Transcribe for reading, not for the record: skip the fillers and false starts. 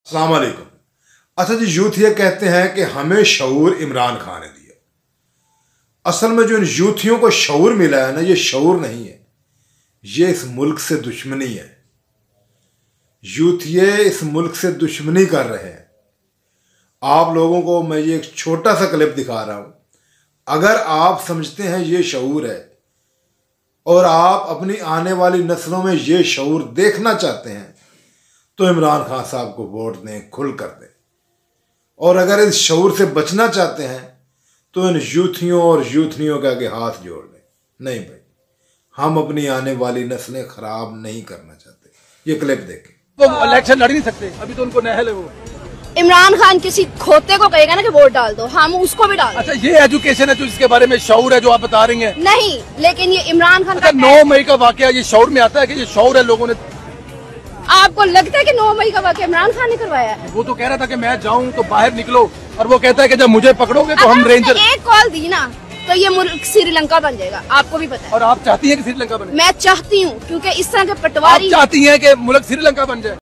अस्सलाम वालेकुम। अच्छा जी, यूथ ये कहते हैं कि हमें शऊर इमरान खान ने दिया। असल में जो इन यूथियों को शऊर मिला है ना, ये शऊर नहीं है, ये इस मुल्क से दुश्मनी है। यूथ ये इस मुल्क से दुश्मनी कर रहे हैं। आप लोगों को मैं ये एक छोटा सा क्लिप दिखा रहा हूं। अगर आप समझते हैं ये शऊर है और आप अपनी आने वाली नस्लों में ये शऊर देखना चाहते हैं तो इमरान खान साहब को वोट दें, खुल कर दें। और अगर इस शऊर से बचना चाहते हैं तो इन यूथियों और यूथनियों के आगे हाथ जोड़ लें। नहीं भाई, हम अपनी आने वाली नस्लें खराब नहीं करना चाहते। ये क्लिप देखें। वो इलेक्शन लड़ नहीं सकते, अभी तो उनको नहल है। वो इमरान खान किसी खोते को कहेगा ना कि वोट डाल दो, हम उसको भी डाल। अच्छा, ये एजुकेशन है जो इसके बारे में शऊर है जो आप बता रही हैं? नहीं, लेकिन ये इमरान खान अच्छा, 9 मई का वाकया ये शऊर में आता है कि ये शऊर है लोगों ने? आपको लगता है कि 9 मई का वाकया इमरान खान ने करवाया है? वो तो कह रहा था कि मैं जाऊं तो बाहर निकलो, और वो कहता है कि जब मुझे पकड़ोगे तो हम रेंजर। एक कॉल दी ना तो ये मुल्क श्रीलंका बन जाएगा, आपको भी पता है। और आप चाहती हैं कि श्रीलंका बने? मैं चाहती हूँ, क्योंकि इस तरह के पटवारी चाहती हैं कि मुल्क श्रीलंका बन जाए।